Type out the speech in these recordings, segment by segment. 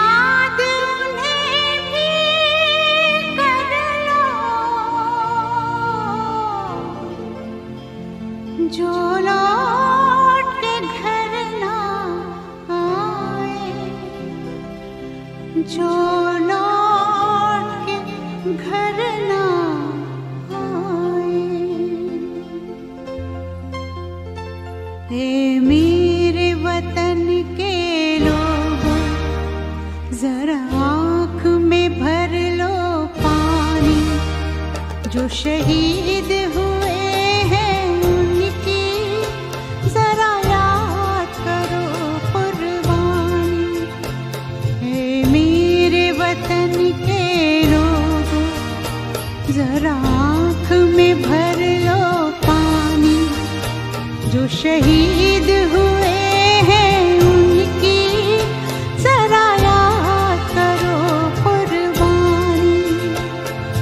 याद उन्हें भी कर लो जो लौट के घर ना आए, जो लौट के घर ना आए। ए मेरे वतन के लोगों, जरा आँख में भर लो पानी, जो शहीद हुए हैं उनकी जरा याद करो कुर्बानी। ए मेरे वतन के लोगों, जरा आँख में भर लो पानी, जो शहीद हुए हैं उनकी जरा याद करो कुर्बानी।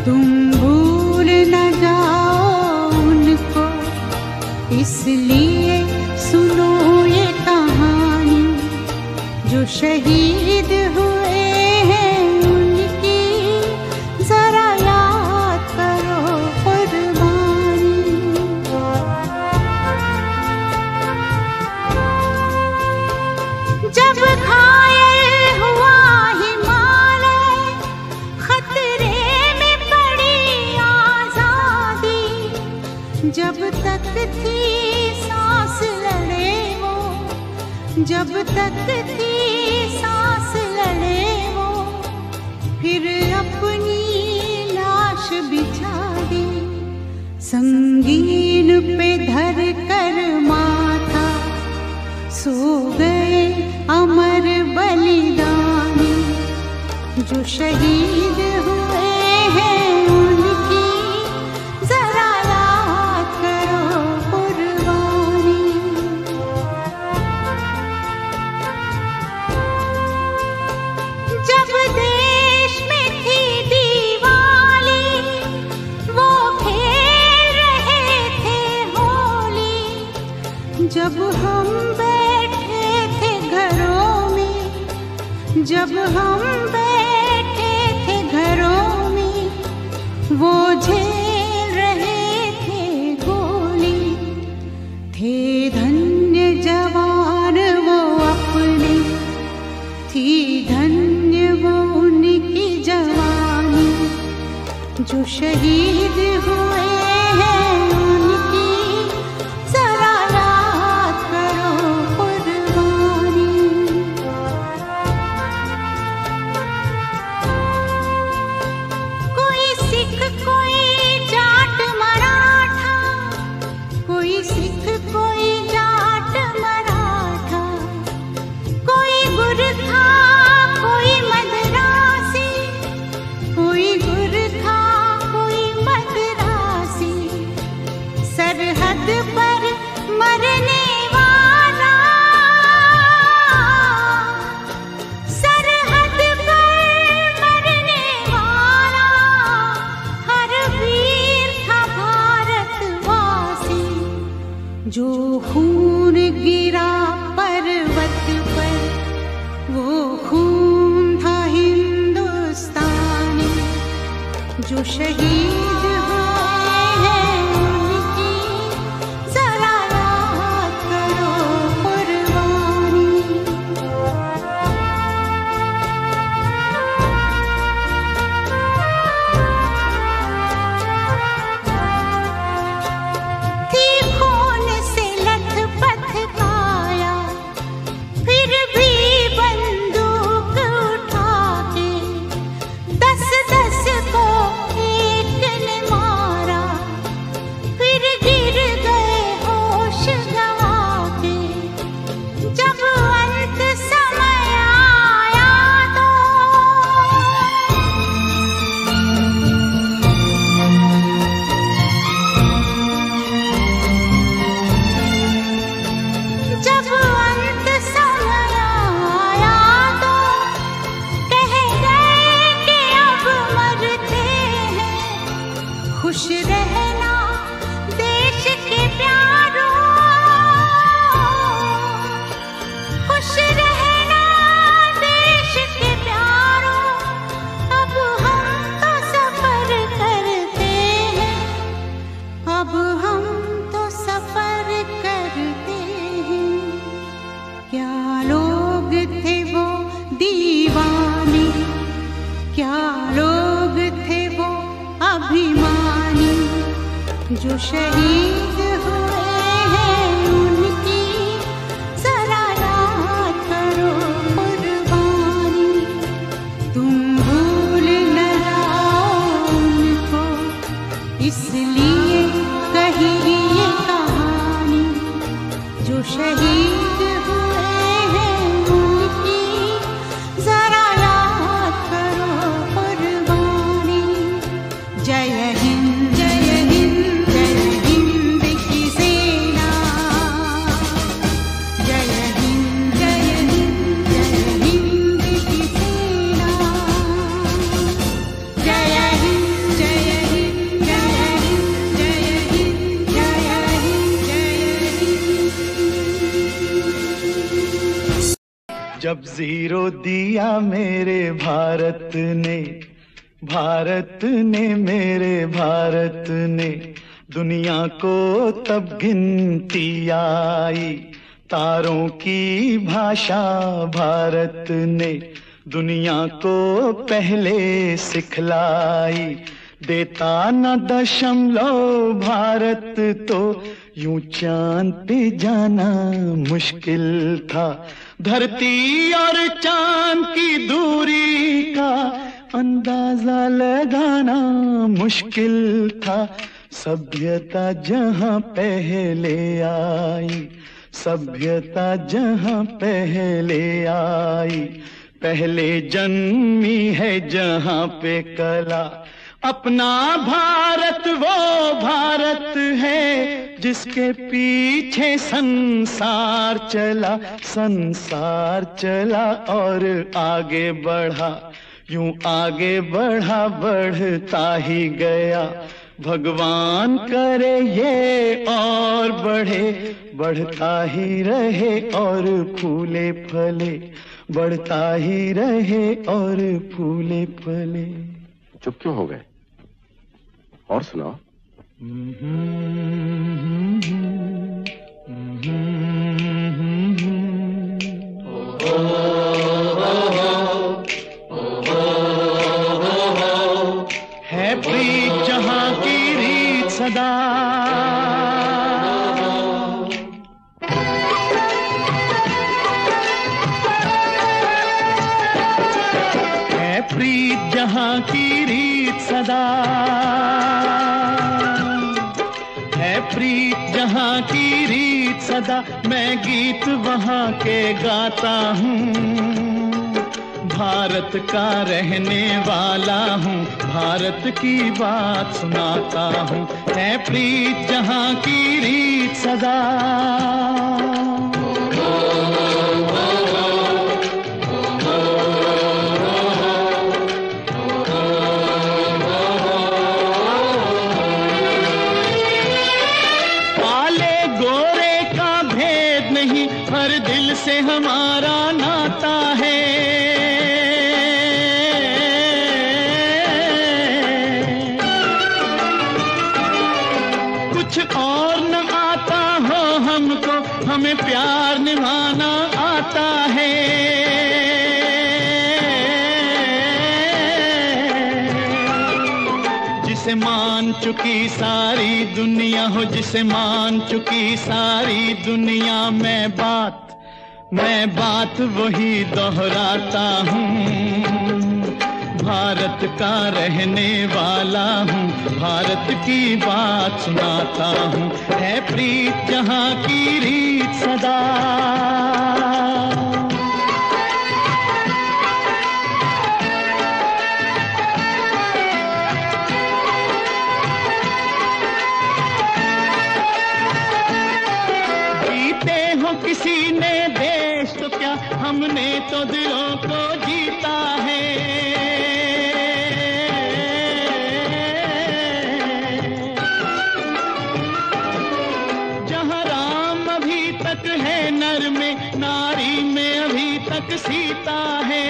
तुम भूल न जाओ उनको, इसलिए सुनो ये कहानी, जो शहीद हुए हैं उनकी जरा याद करो कुर्बानी। जब घायल हुआ हिमालय, खतरे में पड़ी आजादी, जब तक थी सांस लड़े वो, जब तक थी सांस लड़े वो, फिर अपनी लाश बिछा दी, संगीन पे धर कर माथा, सो गए अमर बलिदानी, जो शहीद हुए हैं उनकी जरा याद करो कुर्बानी। जब देश में थी दिवाली, वो खेल रहे थे होली, जब हम बैठे थे घरों में, जब हम बैठे थे घरों में, वो झेल रहे थे गोली। थे धन्य जवान वो अपने, थी धन्य वो उनकी जवानी, जो शहीद हुए हैं उनकी जरा याद करो कुर्बानी। कोई सिख कोई जाट मराठा, कोई सिख कोई जाट मराठा, कोई गुरखा कोई मद्रासी, कोई गुरखा कोई मद्रासी, सरहद पर मरने वाला, सरहद पर मरने वाला, हर वीर था भारतवासी, जो खून गिरा पर्वत पर, वो खून था हिंदुस्तानी, जो शहीद हुए हैं उनकी जरा याद करो कुर्बानी। थी खून से लथपथ काया, फिर भी बंदूक उठा के 10-10 को एक जो शहीद हुए हैं उनकी जरा याद करो कुर्बानी। तुम भूल न जाओ उनको, इसलिए कही ये कहानी। जो शहीद हुए हैं उनकी जरा याद करो कुर्बानी। जय हिंद जय हिंद जय हिंद की सेना। जय हिंद जय हिंद जय हिंद की सेना। जय हिंद जय हिंद जय हिंद जय हिंद जय हिंद। जब जीरो दिया मेरे भारत ने, भारत ने मेरे भारत ने, दुनिया को तब गिनती आई। तारों की भाषा भारत ने दुनिया को पहले सिखलाई। देता न दशमलव भारत तो यूं चांद पे जाना मुश्किल था। धरती और चांद की दूरी का अंदाजा लगाना मुश्किल था। सभ्यता जहां पहले आई, सभ्यता जहां पहले आई, पहले जन्मी है जहां पे कला। अपना भारत वो भारत है जिसके पीछे संसार चला, संसार चला और आगे बढ़ा। यूं आगे बढ़ा बढ़ता ही गया। भगवान करे ये और बढ़े, बढ़ता ही रहे और फूले फले, बढ़ता ही रहे और फूले फले। चुप क्यों हो गए? और सुनाओ। है प्रीत जहां की रीत सदा, है प्रीत जहां की रीत सदा, है प्रीत जहां की रीत सदा। मैं गीत वहां के गाता हूँ, भारत का रहने वाला हूँ, भारत की बात सुनाता हूँ। है प्रीत जहां की रीत सदा। काले गोरे का भेद नहीं, हर दिल से हमारा नाता है। कुछ और न आता हो हमको, हमें प्यार निभाना आता है। जिसे मान चुकी सारी दुनिया हो, जिसे मान चुकी सारी दुनिया, मैं बात वही दोहराता हूँ। भारत का रहने वाला हूँ, भारत की बात सुनाता हूँ। है प्रीत जहां की रीत सदा। जीते हो किसी ने देश तो क्या, हमने तो दिलों को जीता है। है नर में, नारी में अभी तक सीता है।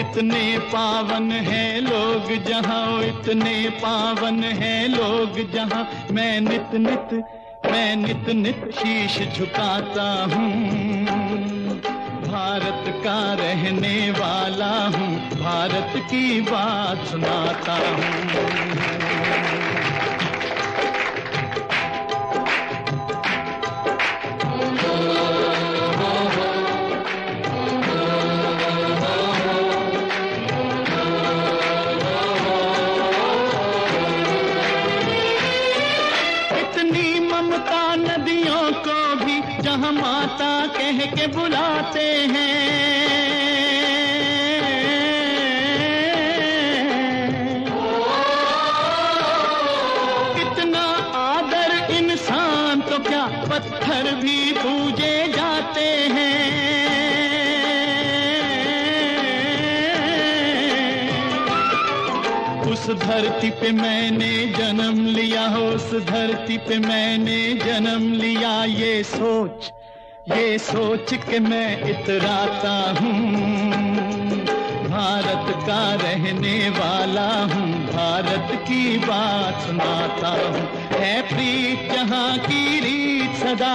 इतने पावन है लोग जहाँ, इतने पावन है लोग जहाँ, मैं नित नित शीश झुकाता हूँ। भारत का रहने वाला हूँ, भारत की बात सुनाता हूँ। नदियों को भी जहाँ माता कह के बुलाते हैं, कितना आदर इंसान तो क्या पत्थर भी पूजे जाते हैं। उस धरती पे मैंने जन्म लिया, उस धरती पे मैंने जन्म लिया, ये सोच के मैं इतराता हूँ। भारत का रहने वाला हूँ, भारत की बात सुनाता हूँ। है प्रीत जहाँ की रीत सदा,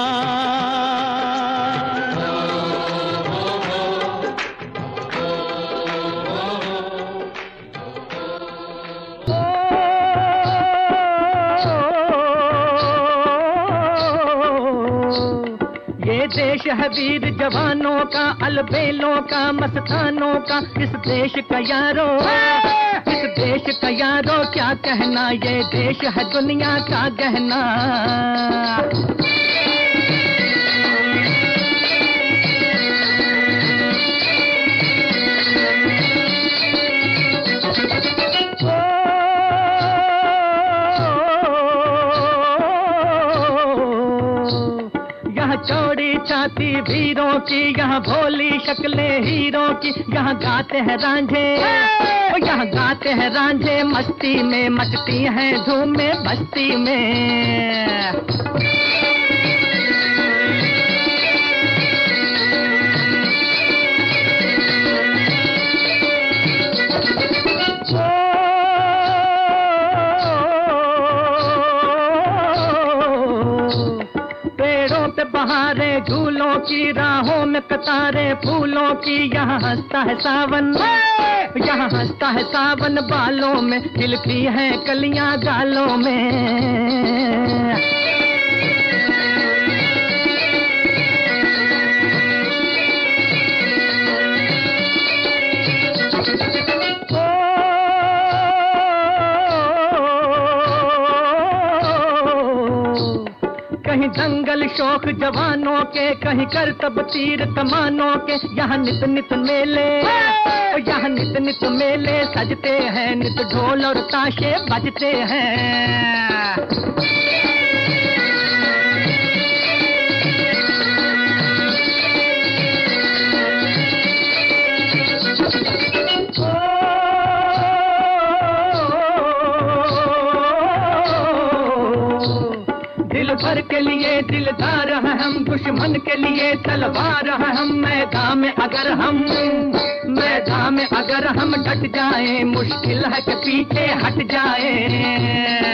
देश है वीर जवानों का, अलबेलों का, मस्तानों का। इस देश का यारो, इस देश का यारो क्या कहना, ये देश है दुनिया का गहना। चौड़ी छाती वीरों की, यहाँ भोली शक्लें हीरों की। यहाँ गाते हैं रांझे, यहाँ गाते हैं रांझे, मस्ती में मचती हैं धूमें बस्ती में। बहारे झूलों की, राहों में कतारे फूलों की। यहाँ हंसता है सावन, यहाँ हंसता है सावन, बालों में खिलती हैं कलियां गालों में। कहीं दंगल शौक जवानों के, कहीं करतब तीर कमानों के। यहाँ नित नित मेले, यहाँ नित नित मेले सजते हैं, नित ढोल और ताशे बजते हैं। भर के लिए दिलदार हैं हम, दुश्मन के लिए तलवार हैं हम। मैदान में अगर हम डट जाएं, मुश्किल है कि पीछे हट जाएं।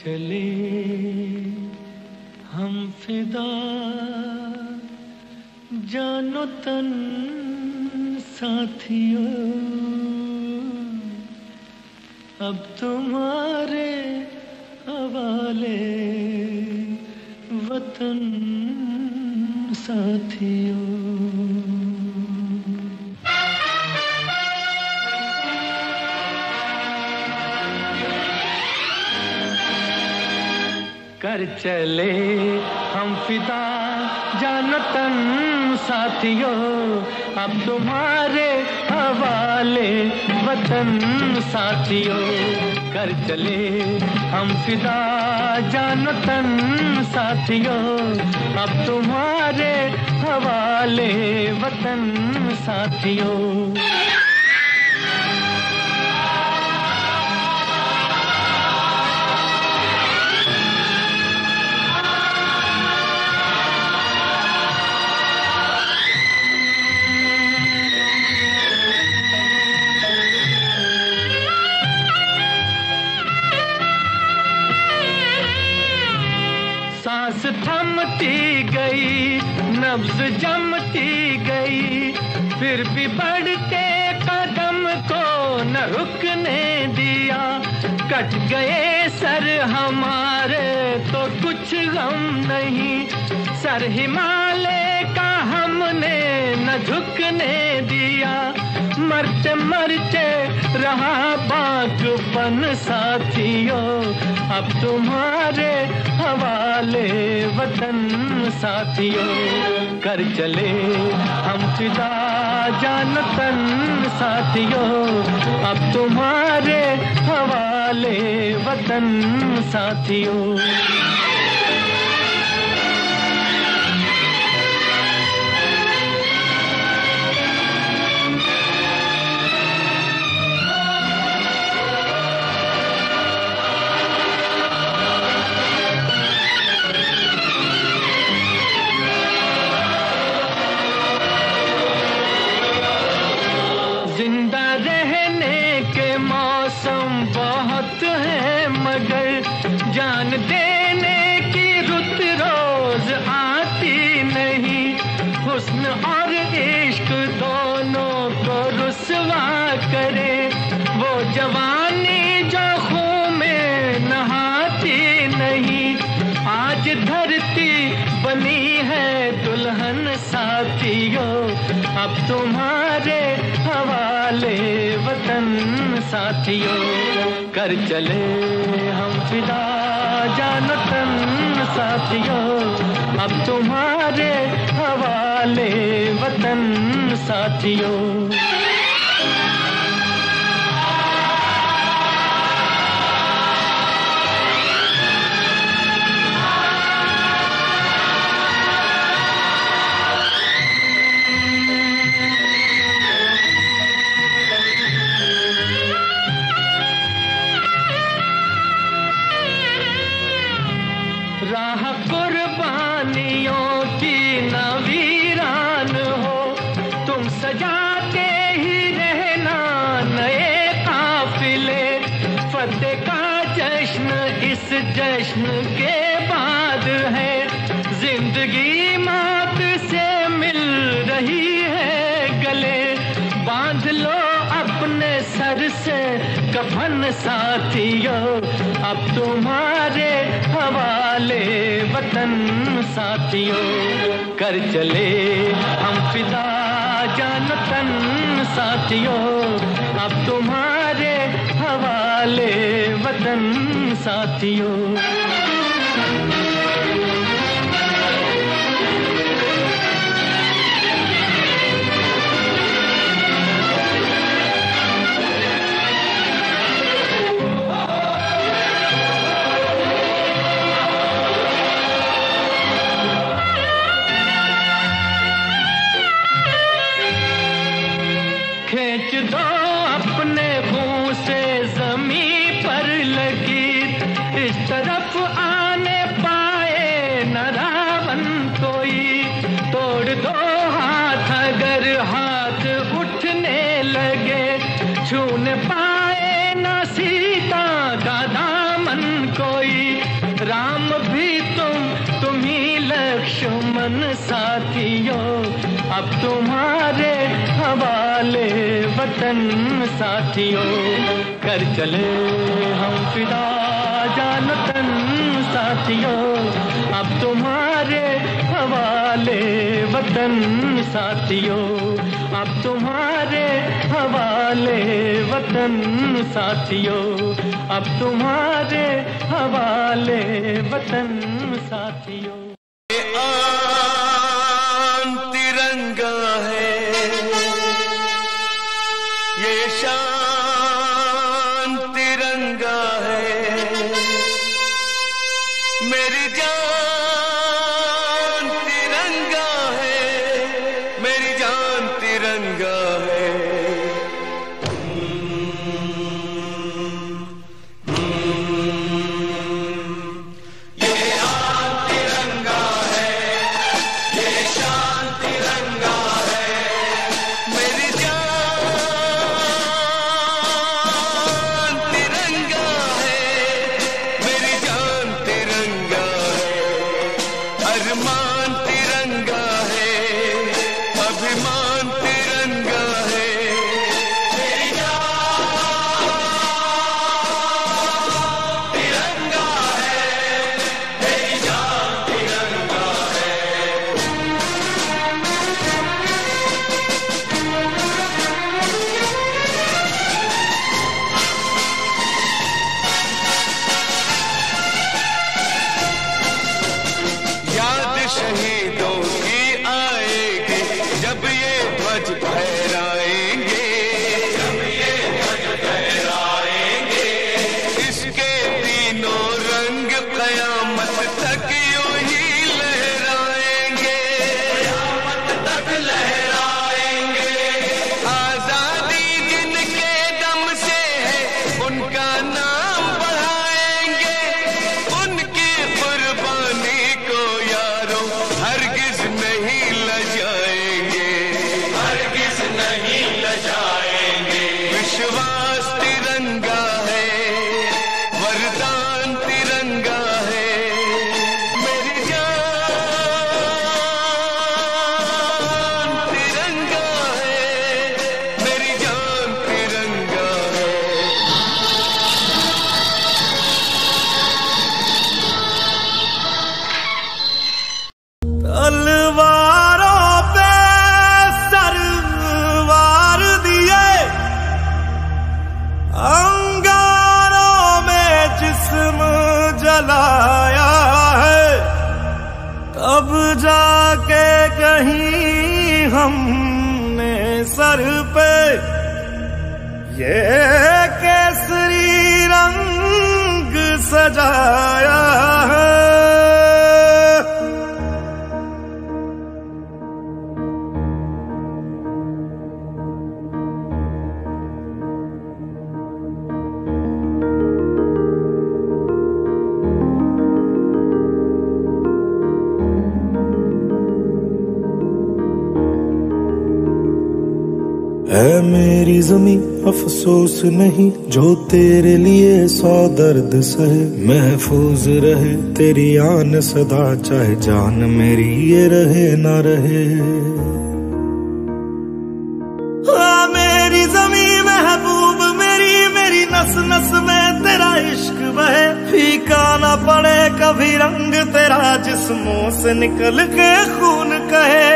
चले हम फिदा जानो तन साथियों, अब तुम्हारे हवाले वतन साथियों। कर चले हम फिदा जानो तन साथियों, अब तुम्हारे हवाले वतन साथियों। कर चले हम फिदा जानो तन साथियों, अब तुम्हारे हवाले वतन साथियों। सांस थमती गई, नब्ज जमती गई, फिर भी बढ़ते कदम को न रुकने दिया। कट गए सर हमारे तो कुछ गम नहीं, सर हिमालय का हमने न झुकने दिया। मरते मरते रहा बागपन साथियों, अब तुम्हारे हवाले वतन साथियों। कर चले हम फिदा जानो तन साथियों, अब तुम्हारे हवाले वतन साथियों। जिंदा रहने के मौसम बहुत है, मगर जान देने की रुत रोज आती नहीं। हुस्न और इश्क दोनों को रुसवा करे, वो जवानी जो खून में नहाती नहीं। आज धरती बनी है दुल्हन साथियों, अब तुम्हारे हवाले वतन साथियों। कर चले हम फिदा जानो तन साथियों, अब तुम्हारे हवाले वतन साथियों। राह कुर्बानियों की न वीरान हो, तुम सजाते ही रहना नए काफिले। फतेह का जश्न इस जश्न के बाद है, जिंदगी मौत से मिल रही है गले। बांध लो अपने सर से कफन साथियों, अब तुम्हारे हवाले वतन साथियों। कर चले हम फिदा जानो तन साथियों, अब तुम्हारे हवाले वतन साथियों। खींच दो अपने मुंह से जमीन पर लगी, इस तरफ आने पाए न रावण कोई। तोड़ दो हाथ अगर हाथ उठने लगे, छूने पाए न सीता का दामन कोई। जान साथियों, अब तुम्हारे हवाले वतन साथियों। कर चले हम फिदा जान तन साथियों, अब तुम्हारे हवाले वतन साथियों, अब तुम्हारे हवाले वतन साथियों, अब तुम्हारे हवाले वतन साथियों। आन तिरंगा है, ये शान तिरंगा है, मेरी जान तिरंगा है, मेरी जान तिरंगा है। अरमान तिरंगा है, अभिमान तिरंगा है, मेरी जान तिरंगा है, मेरी जान तिरंगा है। याद शहीदों की आएगी जब ये ध्वज फहराएंगे, जब ये ध्वज फहराएंगे, इसके तीनों रंग कयामत तक यूं ही लहराएंगे, कयामत तक लहराएंगे। आजादी जिनके दम से है उनका नाम बढ़ाएंगे, उनकी कुर्बानी को यारों हरगिज नहीं लजाएंगे, हरगिज नहीं लजाएंगे। विश्वास तिरंगा है, वरदान तिरंगा है, मेरी जान तिरंगा है, मेरी जान तिरंगा है। तलवारों पे सरवार दिए, अंगारों में जिस्म जलाया है, तब जाके कहीं हमने सर पे ये केसरी रंग सजाया है। है मेरी ज़मीं अफसोस नहीं जो तेरे लिए 100 दर्द सहे, महफूज रहे तेरी आन सदा चाहे जान मेरी ये रहे ना रहे। हाँ मेरी ज़मीं महबूब मेरी, मेरी नस नस में तेरा इश्क बहे, फीका ना पड़े कभी रंग तेरा जिस्मों से निकल के खून कहे।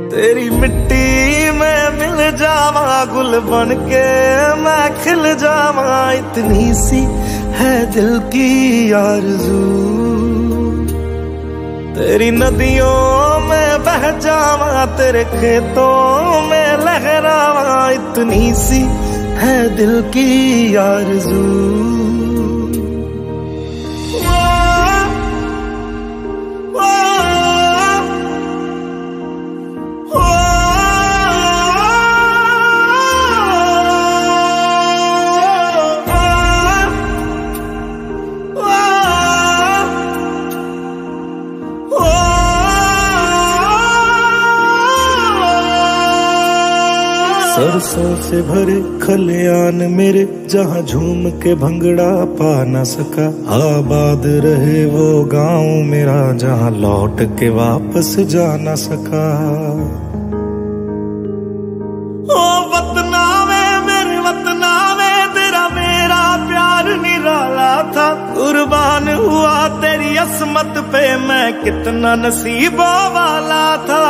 तेरी मिट्टी में मिल जावा गुल बन के मैं खिल जावा, इतनी सी है दिल की आरज़ू। तेरी नदियों में बह जावा तेरे खेतों में लहरावा, इतनी सी है दिल की आरज़ू। बरसों से भरे खलियान मेरे, जहाँ झूम के भंगड़ा पा न सका। आबाद रहे वो गांव मेरा, जहाँ लौट के वापस जा न सका। ओ वतना में मेरे वतना में, तेरा मेरा प्यार निराला था। कुर्बान हुआ तेरी असमत पे, मैं कितना नसीबों वाला था।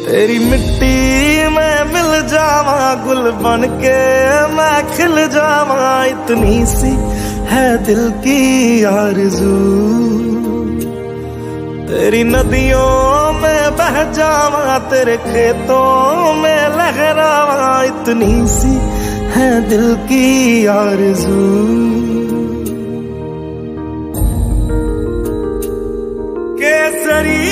तेरी मिट्टी में मिल जावा, गुल बन के मैं खिल जावा। इतनी सी है दिल की आरज़ू, तेरी नदियों में बह जावा, तेरे खेतों में लहरावा। इतनी सी है दिल की आरज़ू। केसरी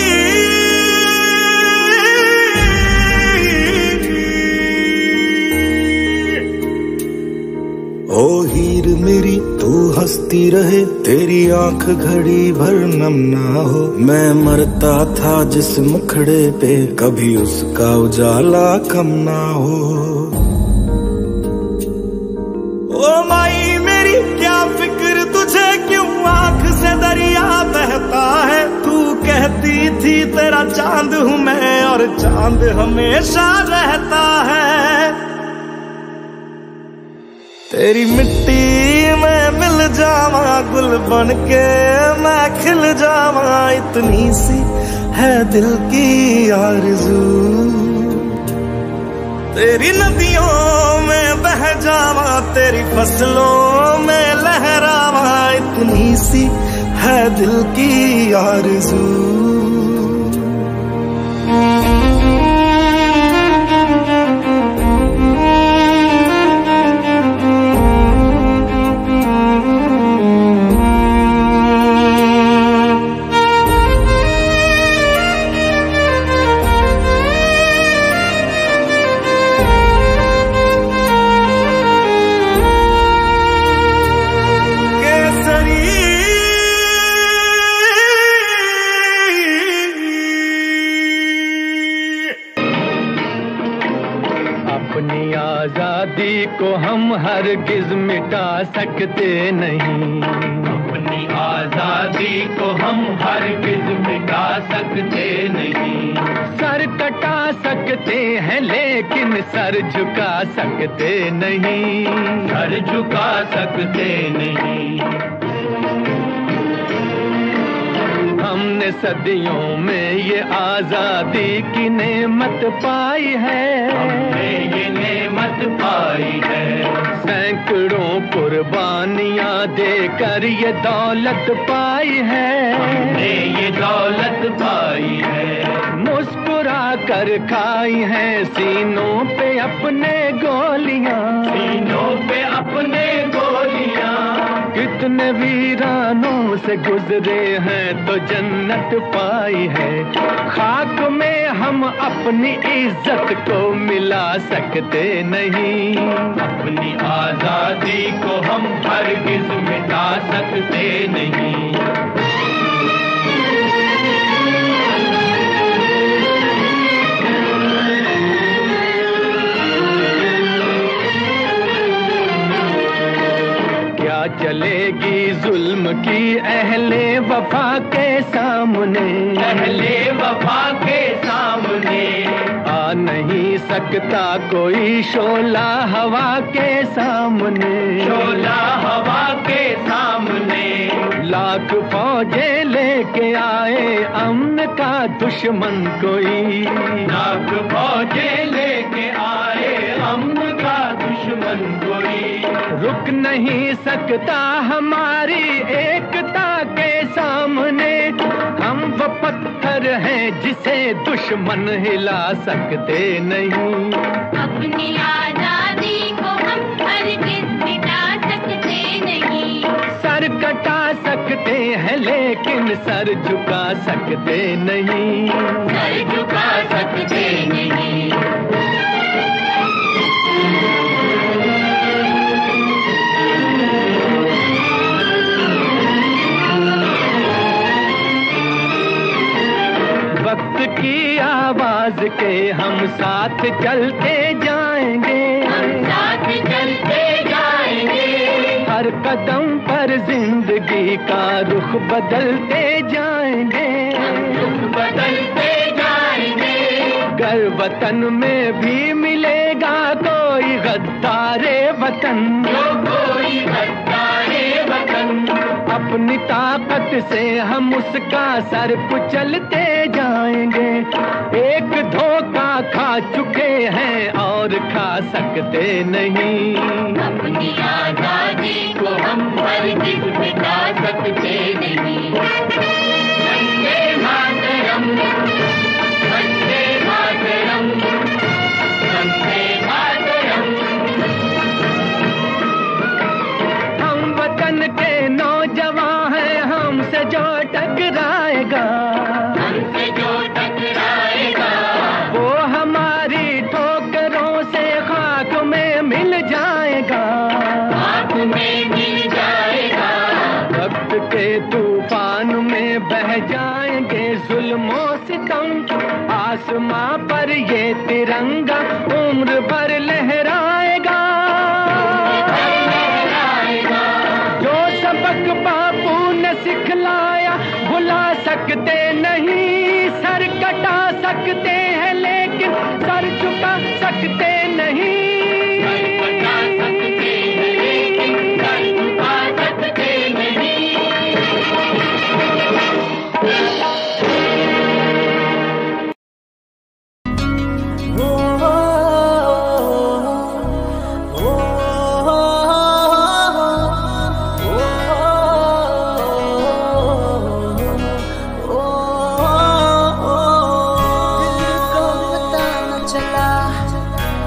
ओ हीर मेरी तू हंसती रहे, तेरी आंख घड़ी भर नम ना हो। मैं मरता था जिस मुखड़े पे, कभी उसका उजाला कम ना हो। ओ माई मेरी क्या फिक्र तुझे, क्यों आंख से दरिया बहता है। तू कहती थी तेरा चांद हूँ मैं, और चांद हमेशा रहता है। तेरी मिट्टी में मिल जावा, गुल बन के मैं खिल जावा। इतनी सी है दिल की आरज़ू, तेरी नदियों में बह जावा, तेरी फसलों में लहरावा। इतनी सी है दिल की आरज़ू। आजादी को हम हरगिज मिटा सकते नहीं। अपनी आजादी को हम हरगिज मिटा सकते नहीं। सर कटा सकते हैं लेकिन सर झुका सकते नहीं। सर झुका सकते नहीं। हमने सदियों में ये आजादी की नेमत पाई है। हमने ये नेमत पाई है। सैकड़ों कुर्बानियां देकर ये दौलत पाई है। हमने ये दौलत पाई है। मुस्कुरा कर खाई है सीनों पे अपने गोलियां। सीनों पे अपने गोलियां। कितने वीरानों से गुजरे हैं तो जन्नत पाई है। खाक में हम अपनी इज्जत को मिला सकते नहीं। अपनी आजादी को हम हरगिज मिटा सकते नहीं। चलेगी जुल्म की अहले वफा के सामने। अहले वफा के सामने आ नहीं सकता कोई शोला हवा के सामने। शोला हवा के सामने लाख फौजें लेके आए अमन का दुश्मन कोई। लाख फौजें लेके आए अमन का दुश्मन कोई। रुक नहीं सकता हमारी एकता के सामने। हम वो पत्थर हैं जिसे दुश्मन हिला सकते नहीं। अपनी आजादी को हम हरगिज मिटा सकते नहीं। सर कटा सकते हैं लेकिन सर झुका सकते नहीं। सर झुका सकते नहीं। के हम साथ चलते जाएंगे, साथ चलते जाएंगे। हर कदम पर जिंदगी का रुख बदलते जाएंगे, रुख बदलते जाएंगे। गर वतन में भी मिलेगा कोई गद्दारे वतन, जो कोई गद्दारे वतन, अपनी ताकत से हम उसका सर कुचलते जाएंगे। एक धोखा खा चुके हैं और खा सकते नहीं, अपनी आजादी को हम हरगिज़ मिटा सकते नहीं। वंदे मातरम, वंदे मातरम, वंदे मातरम। हम वतन के नौजवान हैं, हमसे जो टकराएगा, हमसे जो टकराएगा, वो हमारी ठोकरों से खाक में मिल जाएगा, खाक में मिल जाएगा। वक्त के तूफान में बह जाएंगे जुल्मों सितम, आसमां पर ये तिरंगा उम्र भर लहराएगा। जो सबक बापू ने सिखलाया भुला सकते नहीं, सर कटा सकते हैं लेकिन सर झुका सकते नहीं। सर कटा सकते हैं लेकिन सर झुका सकते नहीं।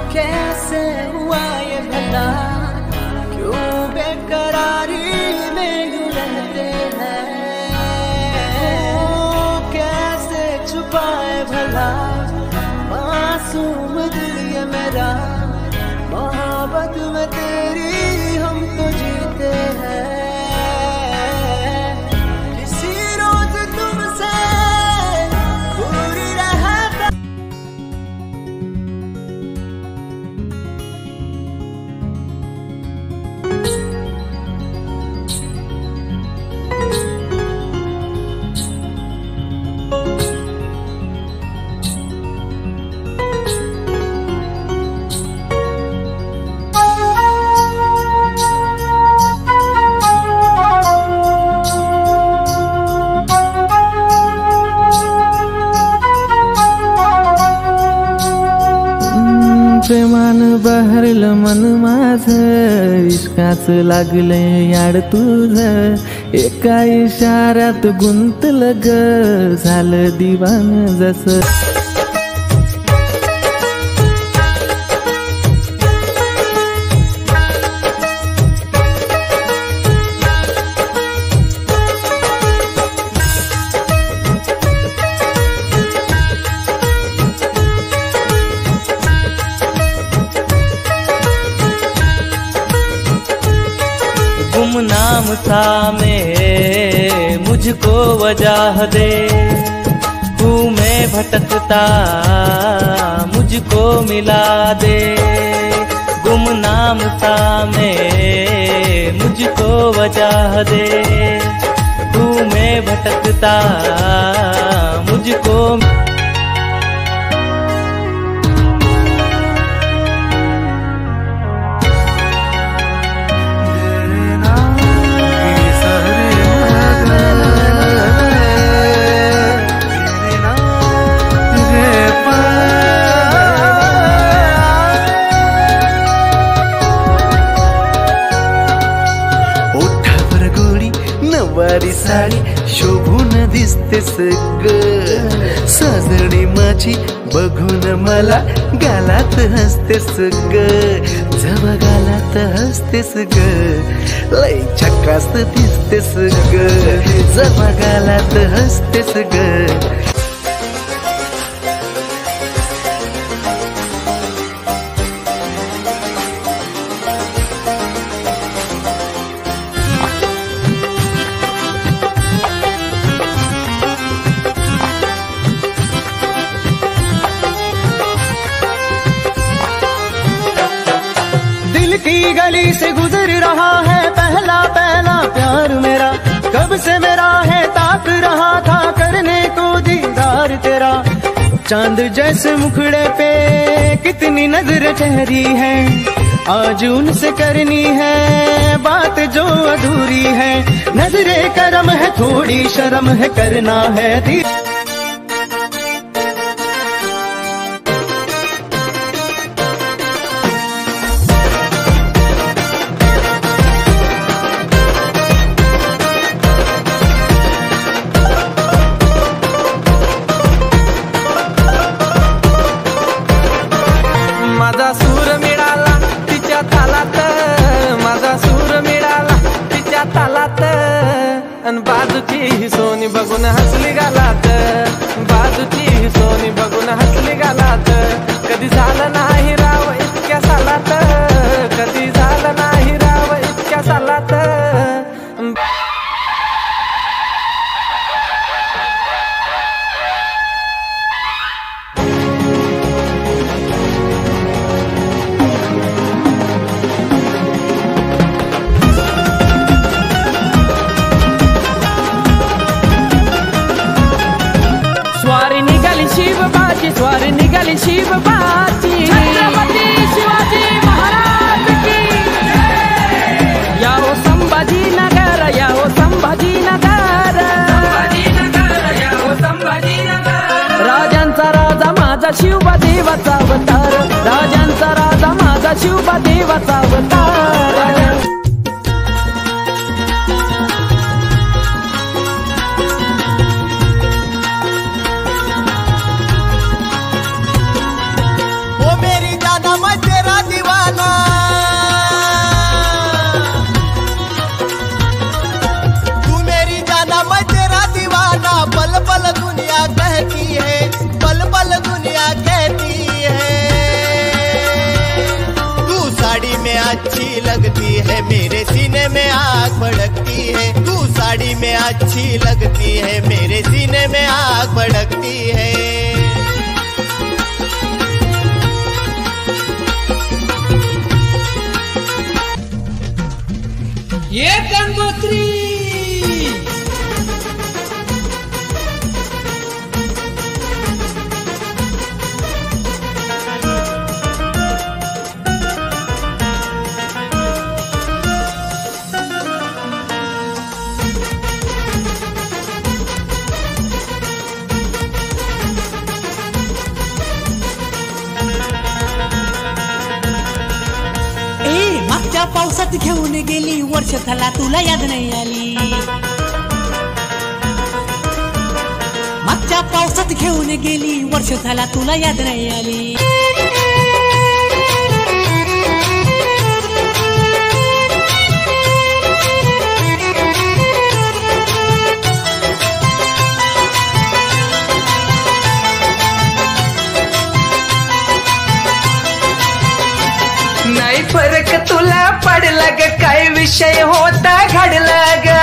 कैसे हुआ ये भला, क्यों बेकरारी में यूं रहते हैं, कैसे छुपाए भला मासूम दिल ये मेरा, मोहब्बत में तेरी हम तो जीते हैं। किसी रोज तुमसे दूर रहता प्रेमान बहरल मन माझ, इश्काच लागले याड तुझ, एका इशाऱ्यात गुंतलं ग, झालं दिवान जसं। गुमनाम सा में मुझको वजह दे, हूँ मैं भटकता मुझको मिला दे। गुमनाम सा में मुझको वजह दे, हूँ मैं भटकता मुझको। नवारी साडी शोभून दिसतेस ग, साजणी माझी बघून मला गालात हसतेस ग, जवा गालात हसतेस ग, लय झकास दिसतेस ग, जवा गालात हसतेस ग। जिंदगी से गुजर रहा है पहला पहला प्यार मेरा, कब से मेरा है ताक रहा था करने को दीदार तेरा। चांद जैसे मुखड़े पे कितनी नजर ठहरी है, आज उनसे करनी है बात जो अधूरी है। नजरे करम है थोड़ी शर्म है करना है दी। माझा सूर मिळाला तिच्या तालात, माझा सूर मिळाला तिच्या तालात, अन बाजूची ही सोनी बघून हसली गालात, बाजूची ही सोनी बघून हसली गालात। कधी झालं नाही राव इतक्या सालात, कधी झालं नाही राव इतक्या सालात। स्वारी निघाली शिवबाची, स्वारी निघाली शिवबाची, छत्रपती शिवाजी महाराज की याओ संभाजीनगर, याओ संभाजीनगर, याओ संभाजीनगर। राजांचा राजा माझा शिवबा देवाचा अवतार, राजांचा राजा माझा शिवबा देवाचा अवतार। अच्छी लगती है मेरे सीने में आग भड़कती है, तू साड़ी में अच्छी लगती है मेरे सीने में आग भड़कती है। ये गंगोत्री पावसात घेऊन गेली वर्ष झाला तुला याद नाही आली, मागच्या पावसात घेऊन गेली वर्ष झाला तुला याद नाही आली। नाही फरक तुला पडला ग काय विषय होता घडला ग,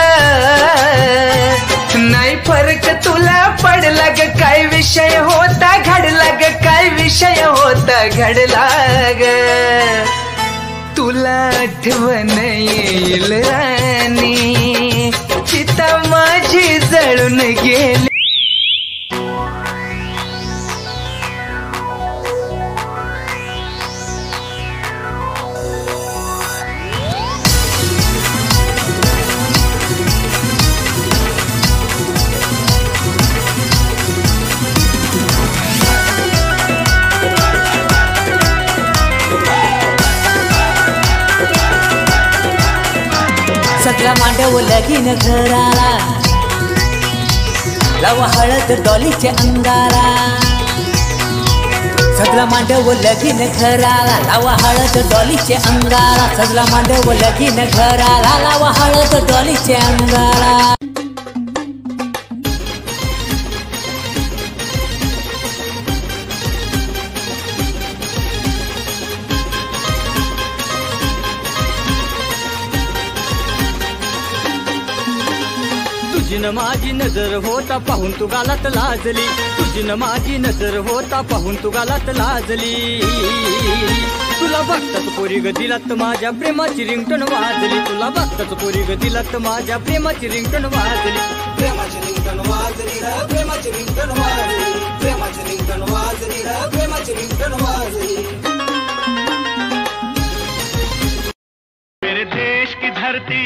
नाही फरक तुला पडला ग काय विषय होता घडला ग, काय विषय होता घडला ग। तुला आठवण येईल राणी चिता माझी जळून गेली। सगळा मांडव लगीन घराला, लावा हळद डॉलीचे अंगारा, सगळा मांडव लगीन घराला, लावा हळद डॉलीचे अंगारा, सगळा मांडव लगीन घराला, लावा हळद डॉलीचे अंगारा। तुझी न माझी नजर होता पाहून तू गालात लाजली, तुझी न माझी नजर होता पाहून तू गालात लाजली। तुला बघताच पोरी ग दिलात माझ्या प्रेमाची रिंगटोन वाजली, तुला बघताच पोरी ग दिलात माझ्या प्रेमाची रिंगटोन वाजली, प्रेमाची रिंगटोन वाजली रे, प्रेमाची रिंगटोन वाजली, प्रेमाची रिंगटोन वाजली रे, प्रेमाची रिंगटोन वाजली। मेरे देश की धरती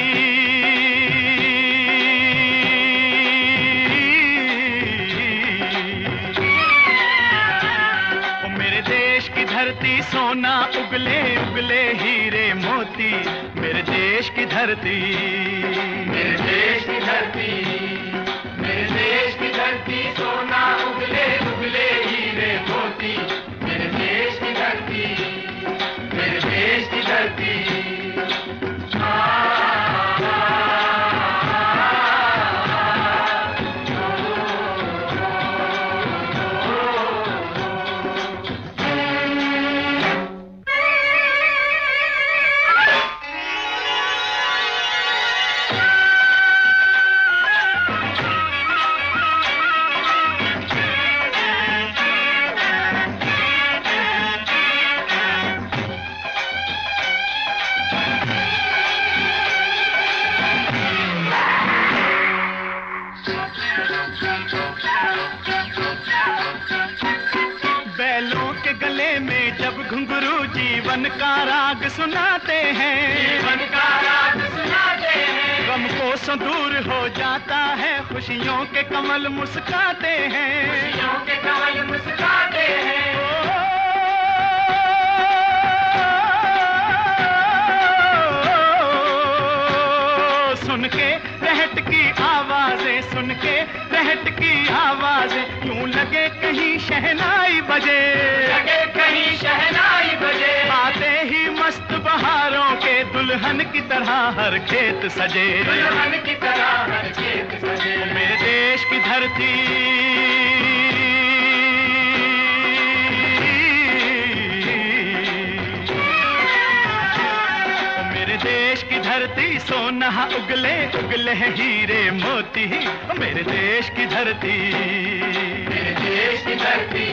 धरती सोना उगले उगले हीरे मोती, मेरे देश की धरती, मेरे देश की धरती, मेरे देश की धरती सोना उगले उगले हीरे मोती, मेरे देश की धरती, मेरे देश की धरती। जीवन का राग सुनाते हैं, जीवन का राग सुनाते हैं, गम कोसों दूर हो जाता है, खुशियों के कमल मुस्काते हैं, खुशियों के कमल मुस्काते हैं। सुन के रहट की आवाजें, सुन के रहट की आवाजें, यूं लगे कहीं शहनाई बजे, लगे कहीं शहनाई बजे, आते ही मस्त बहारों के दुल्हन की तरह हर खेत सजे, दुल्हन की तरह हर खेत सजे। मेरे देश की धरती, मेरे देश की धरती सोना उगले उगले हीरे मोती, मेरे देश की धरती, मेरे देश की धरती।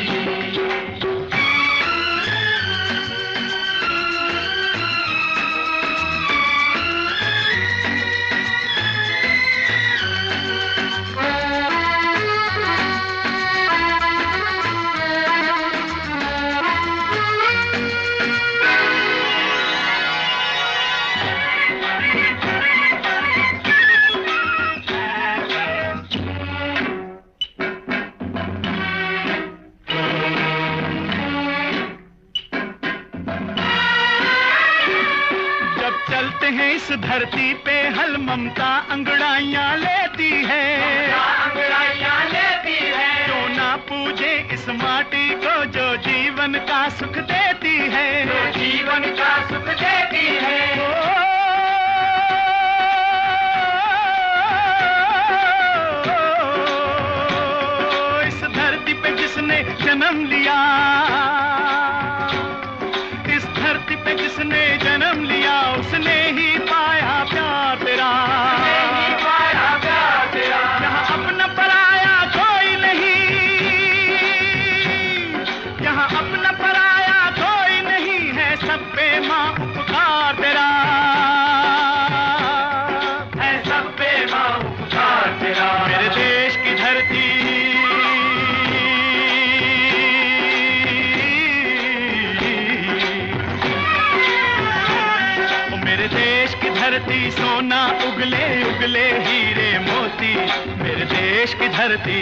इस धरती पे हल ममता अंगड़ाइयाँ लेती है, अंगड़ाइयाँ लेती है, जो ना पूजे इस माटी को जो जीवन का सुख देती है, जो जीवन का सुख देती है। इस धरती पे जिसने जन्म लिया, इस धरती पे जिसने जन्म लिया, उसने ही पाया प्यार तेरा, पाया प्यार तेरा। यहाँ अपना पराया कोई नहीं, यहाँ अपना पराया कोई नहीं है, सब पे माँ उपकार तेरा है, सब पे माँ उपकार तेरा। मेरे देश की धरती, धरती सोना उगले उगले हीरे मोती, मेरे देश की धरती,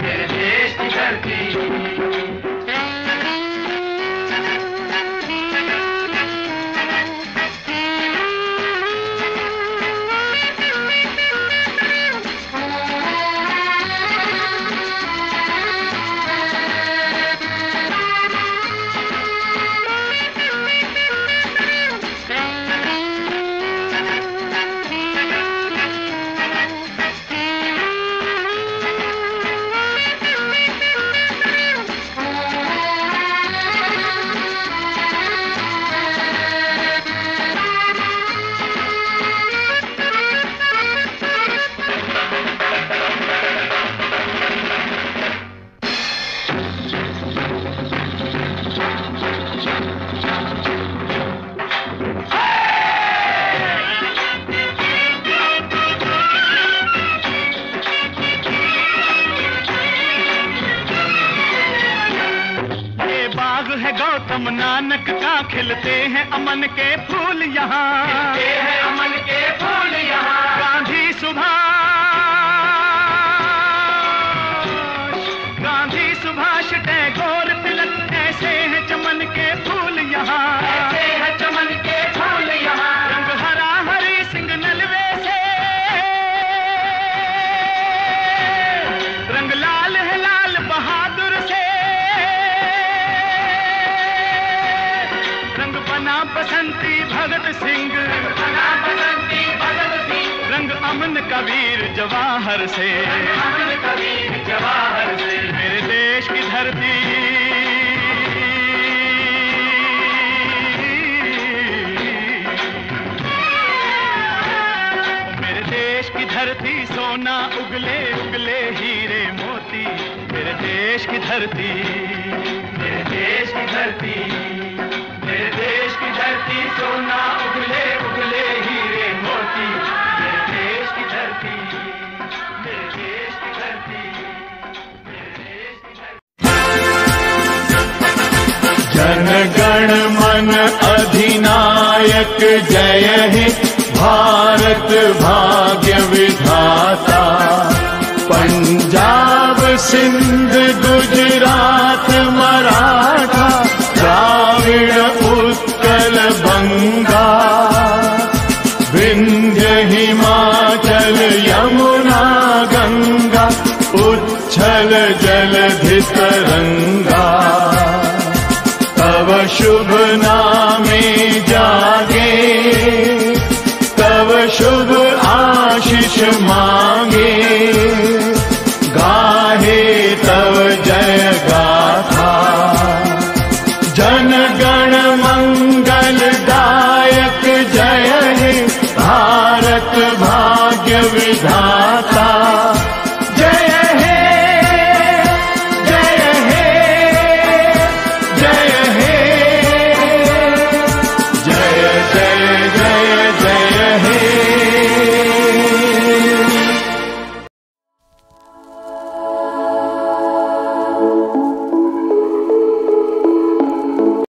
मेरे देश की धरती। गौतम नानक का खिलते हैं अमन के फूल यहाँ, खिलते हैं अमन के फूल यहाँ। गांधी सुभाष टैगोर तिलक, ऐसे हैं चमन के फूल यहाँ, ऐसे हैं चमन के फूल यहाँ। रंग हरा हरी सिंह नलवे से, रंग लाल है लाल बहादुर से, रंग बना बसंती भगत सिंह, बना बसंती भगत सिंह। रंग अमन कबीर जवाहर से, अमन कबीर जवाहर से। मेरे देश की धरती, मेरे देश की धरती सोना उगले उगले हीरे मोती। मेरे देश की धरती, मेरे देश की धरती, मेरे देश की धरती सोना उगले उगले हीरे मोती। मेरे देश की धरती, मेरे देश की धरती, मेरे देश की धरती। जन गण मन अधिनायक जय हे भारत भाग्य विधाता। पंजाब सिंध गुजरात मराठा द्राविड़ उत्कल बंगा। विंध्य हिमाचल यमुना गंगा उच्छल जलधि तरंगा। तव शुभ नामे जागे, तव शुभ आशीष मांगे। गाहे तव जय गाथा, जन गण मंगलदायक जय हे भारत भाग्य विधाता।